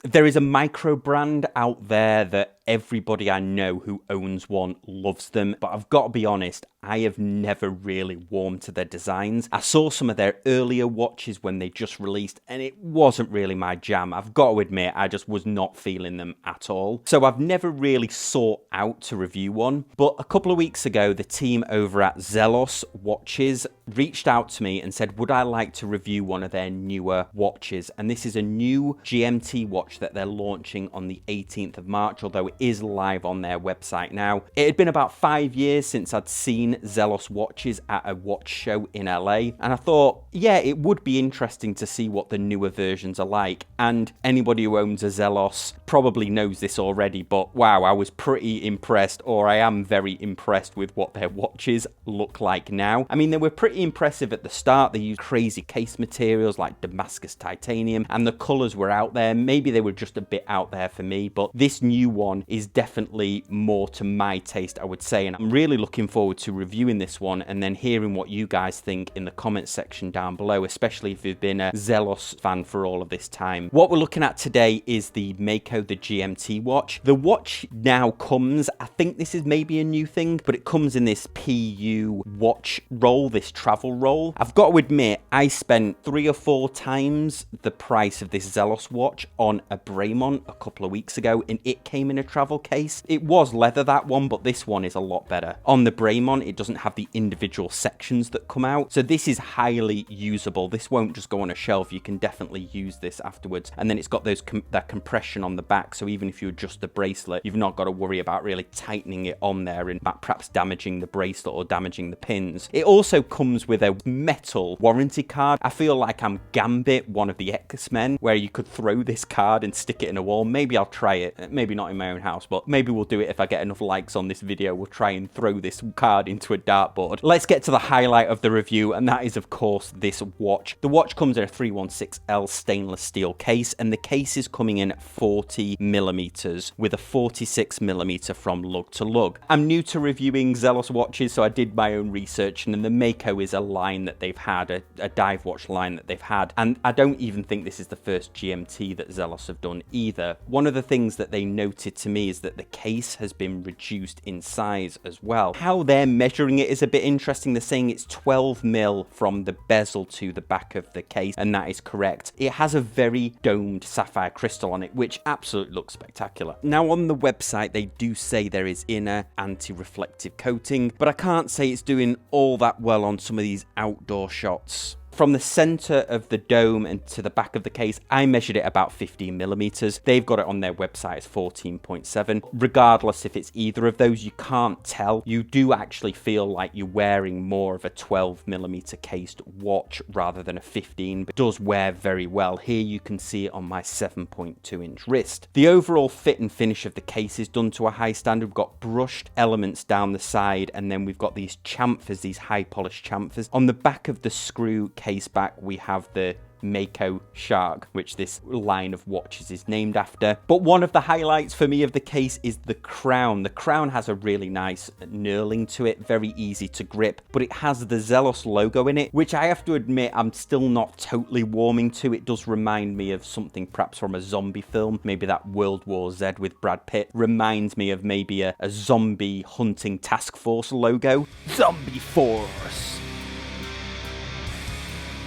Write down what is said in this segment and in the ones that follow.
There is a micro brand out there that everybody I know who owns one loves them, but I've got to be honest, I have never really warmed to their designs. I saw some of their earlier watches when they just released, and it wasn't really my jam. I've got to admit, I just was not feeling them at all. So I've never really sought out to review one, but a couple of weeks ago, the team over at Zelos Watches reached out to me and said, would I like to review one of their newer watches? And this is a new GMT watch that they're launching on the 18th of March, although it is live on their website now. It had been about 5 years since I'd seen Zelos watches at a watch show in LA, and I thought, yeah, it would be interesting to see what the newer versions are like. And anybody who owns a Zelos probably knows this already, but wow, I was pretty impressed, or I am very impressed with what their watches look like now. I mean, they were pretty impressive at the start. They used crazy case materials like Damascus titanium, and the colors were out there. Maybe they were just a bit out there for me, but this new one is definitely more to my taste, I would say, and I'm really looking forward to reviewing this one and then hearing what you guys think in the comment section down below, especially if you've been a Zelos fan for all of this time. What we're looking at today is the Mako the GMT watch. The watch now comes, I think this is maybe a new thing, but it comes in this PU watch roll, this travel roll. I've got to admit, I spent 3 or 4 times the price of this Zelos watch on a Bremont a couple of weeks ago, and it came in a travel case. It was leather, that one, but this one is a lot better. On the Bremont, it doesn't have the individual sections that come out, so this is highly usable. This won't just go on a shelf. You can definitely use this afterwards, and then it's got that compression on the back, so even if you adjust the bracelet, you've not got to worry about really tightening it on there and perhaps damaging the bracelet or damaging the pins. It also comes with a metal warranty card. I feel like I'm Gambit, one of the X-Men, where you could throw this card and stick it in a wall. Maybe I'll try it, maybe not in my own house, but maybe we'll do it if I get enough likes on this video. We'll try and throw this card into a dartboard. Let's get to the highlight of the review, and that is, of course, this watch. The watch comes in a 316L stainless steel case, and the case is coming in 40 millimeters with a 46 millimeter from lug to lug. I'm new to reviewing Zelos watches, so I did my own research, and the Mako is a line that they've had, a dive watch line that they've had, and I don't even think this is the first GMT that Zelos have done either. One of the things that they noted to me is that the case has been reduced in size as well. How they're measuring it is a bit interesting. They're saying it's 12 mil from the bezel to the back of the case, and that is correct. It has a very domed sapphire crystal on it, which absolutely looks spectacular. Now, on the website, they do say there is inner anti-reflective coating, but I can't say it's doing all that well on some of these outdoor shots. From the center of the dome and to the back of the case, I measured it about 15 millimeters. They've got it on their website as 14.7. Regardless if it's either of those, you can't tell. You do actually feel like you're wearing more of a 12 millimeter cased watch rather than a 15, but it does wear very well. Here you can see it on my 7.2 inch wrist. The overall fit and finish of the case is done to a high standard. We've got brushed elements down the side, and then we've got these chamfers, these high polished chamfers. On the back of the screw case back, we have the Mako shark, which this line of watches is named after. But one of the highlights for me of the case is the crown. The crown has a really nice knurling to it, very easy to grip, but it has the Zelos logo in it, which I have to admit I'm still not totally warming to. It does remind me of something perhaps from a zombie film, maybe that World War Z with Brad Pitt. Reminds me of maybe a zombie hunting task force logo. Zombie Force!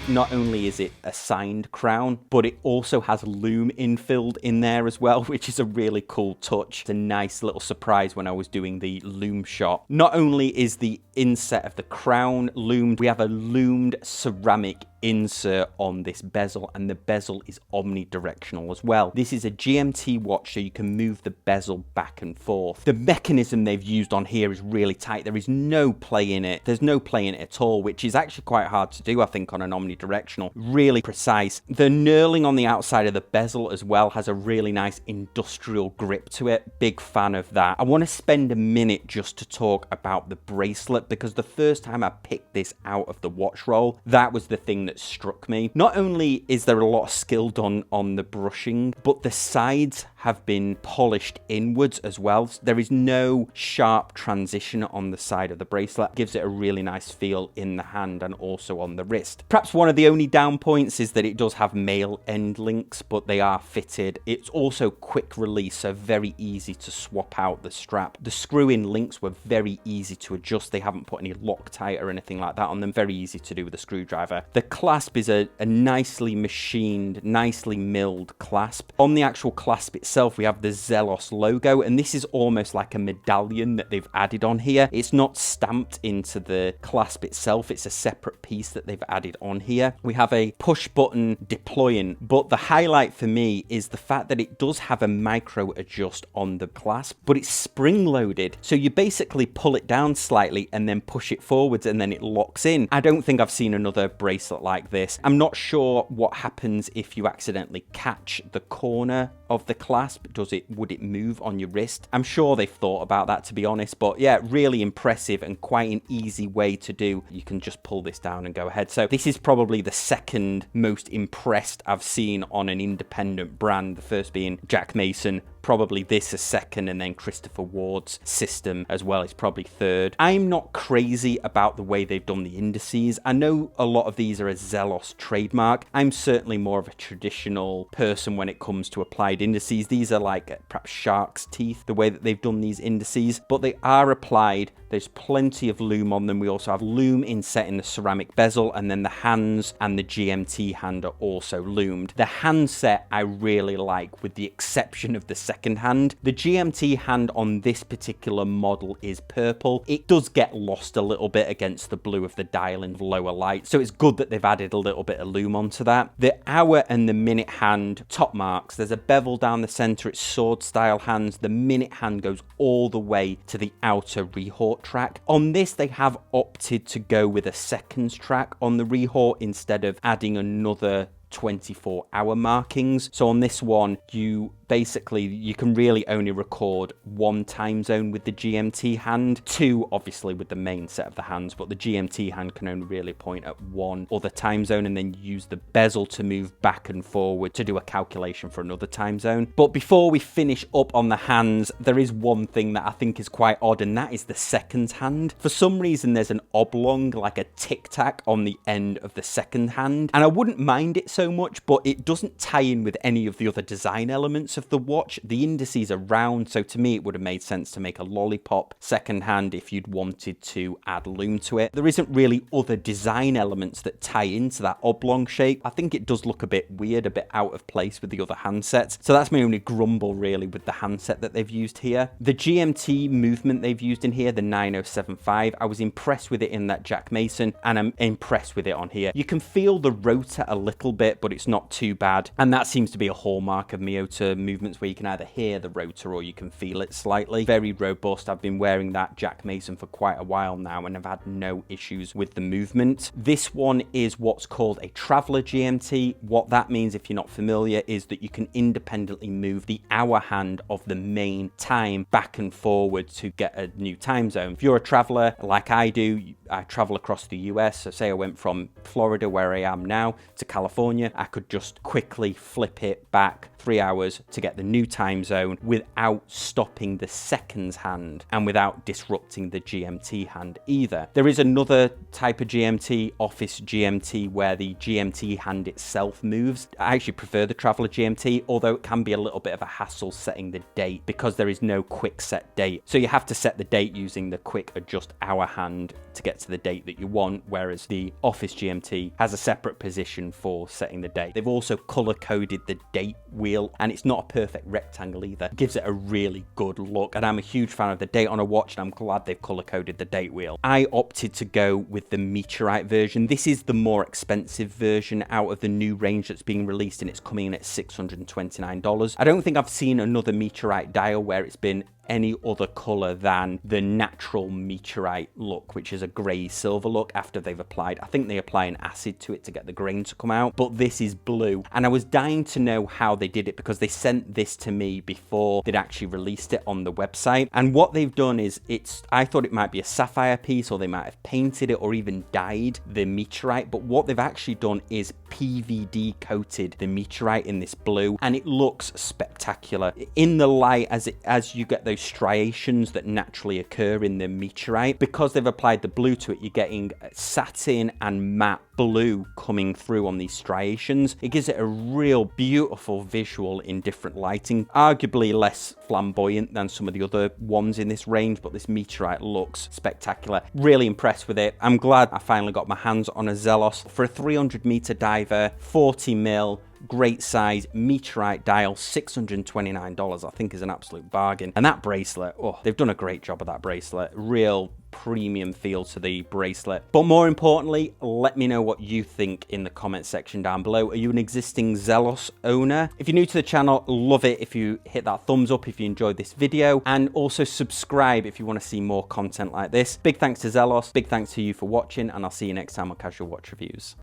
Not only is it a signed crown, but it also has Lume infilled in there as well, which is a really cool touch. It's a nice little surprise when I was doing the Lume shot. Not only is the inset of the crown loomed, we have a loomed ceramic insert on this bezel, and the bezel is omnidirectional as well. This is a GMT watch, so you can move the bezel back and forth. The mechanism they've used on here is really tight. There is no play in it. There's no play in it at all, which is actually quite hard to do, I think, on an omnidirectional. Really precise. The knurling on the outside of the bezel as well has a really nice industrial grip to it. Big fan of that. I want to spend a minute just to talk about the bracelet, because the first time I picked this out of the watch roll, that was the thing that struck me. Not only is there a lot of skill done on the brushing, but the sides have been polished inwards as well. There is no sharp transition on the side of the bracelet. It gives it a really nice feel in the hand and also on the wrist. Perhaps one of the only down points is that it does have male end links, but they are fitted. It's also quick release, so very easy to swap out the strap. The screw-in links were very easy to adjust. They haven't put any Loctite or anything like that on them. Very easy to do with a screwdriver. The clasp is a nicely machined, nicely milled clasp. On the actual clasp itself, we have the Zelos logo, and this is almost like a medallion that they've added on here. It's not stamped into the clasp itself. It's a separate piece that they've added on here. We have a push button deploying, but the highlight for me is the fact that it does have a micro adjust on the clasp, but it's spring loaded. So you basically pull it down slightly and then push it forwards and then it locks in. I don't think I've seen another bracelet like this. I'm not sure what happens if you accidentally catch the corner of the clasp. Would it move on your wrist? I'm sure they've thought about that, to be honest, but yeah, really impressive and quite an easy way to do. You can just pull this down and go ahead. So this is probably the second most impressed I've seen on an independent brand, the first being Jack Mason, probably this is second, and then Christopher Ward's system as well is probably third. I'm not crazy about the way they've done the indices. I know a lot of these are a Zelos trademark. I'm certainly more of a traditional person when it comes to applied indices. These are like perhaps shark's teeth, the way that they've done these indices, but they are applied. There's plenty of lume on them. We also have lume inset in the ceramic bezel, and then the hands and the GMT hand are also lumed. The handset I really like, with the exception of the second hand. The GMT hand on this particular model is purple. It does get lost a little bit against the blue of the dial in lower light, so it's good that they've added a little bit of lume onto that. The hour and the minute hand top marks, there's a bevel down the center. It's sword style hands. The minute hand goes all the way to the outer rehort track. On this, they have opted to go with a seconds track on the rehort instead of adding another 24-hour markings. So on this one, you can really only record one time zone with the GMT hand, two obviously with the main set of the hands, but the GMT hand can only really point at one other time zone and then use the bezel to move back and forward to do a calculation for another time zone. But before we finish up on the hands, there is one thing that I think is quite odd, and that is the seconds hand. For some reason, there's an oblong, like a tic-tac on the end of the second hand, and I wouldn't mind it so much, but it doesn't tie in with any of the other design elements of the watch. The indices are round, so to me it would have made sense to make a lollipop second hand if you'd wanted to add lume to it. There isn't really other design elements that tie into that oblong shape. I think it does look a bit weird, a bit out of place with the other handsets, so that's my only grumble really with the handset that they've used here. The GMT movement they've used in here, the 9075, I was impressed with it in that Jack Mason, and I'm impressed with it on here. You can feel the rotor a little bit, but it's not too bad, and that seems to be a hallmark of Miyota movements, where you can either hear the rotor or you can feel it slightly. Very robust. I've been wearing that Jack Mason for quite a while now and I've had no issues with the movement. This one is what's called a Traveler GMT. What that means, if you're not familiar, is that you can independently move the hour hand of the main time back and forward to get a new time zone. If you're a traveler like I do, I travel across the US, so say I went from Florida, where I am now, to California, I could just quickly flip it back 3 hours to get the new time zone without stopping the seconds hand and without disrupting the GMT hand either. There is another type of GMT, Office GMT, where the GMT hand itself moves. I actually prefer the Traveler GMT, although it can be a little bit of a hassle setting the date because there is no quick set date. So you have to set the date using the quick adjust hour hand to get to the date that you want, whereas the Office GMT has a separate position for setting the date. They've also color coded the date wheel, and it's not a perfect rectangle either. It gives it a really good look, and I'm a huge fan of the date on a watch, and I'm glad they've color coded the date wheel. I opted to go with the Meteorite version. This is the more expensive version out of the new range that's being released, and it's coming in at $629. I don't think I've seen another Meteorite dial where it's been any other color than the natural meteorite look, which is a grey silver look after they've applied, I think they apply an acid to it to get the grain to come out, but this is blue. And I was dying to know how they did it because they sent this to me before they'd actually released it on the website. And what they've done is, I thought it might be a sapphire piece, or they might have painted it or even dyed the meteorite, but what they've actually done is PVD coated the meteorite in this blue, and it looks spectacular. In the light, as you get those striations that naturally occur in the meteorite, because they've applied the blue to it, you're getting satin and matte blue coming through on these striations. It gives it a real beautiful visual in different lighting, arguably less flamboyant than some of the other ones in this range, but this meteorite looks spectacular. Really impressed with it. I'm glad I finally got my hands on a Zelos. For a 300 meter diver, 40mm, great size meteorite dial, $629 I think is an absolute bargain. And that bracelet, oh, they've done a great job of that bracelet. Real premium feel to the bracelet. But more importantly, let me know what you think in the comment section down below. Are you an existing Zelos owner? If you're new to the channel, love it if you hit that thumbs up if you enjoyed this video, and also subscribe if you want to see more content like this. Big thanks to Zelos, big thanks to you for watching, and I'll see you next time on Casual Watch Reviews.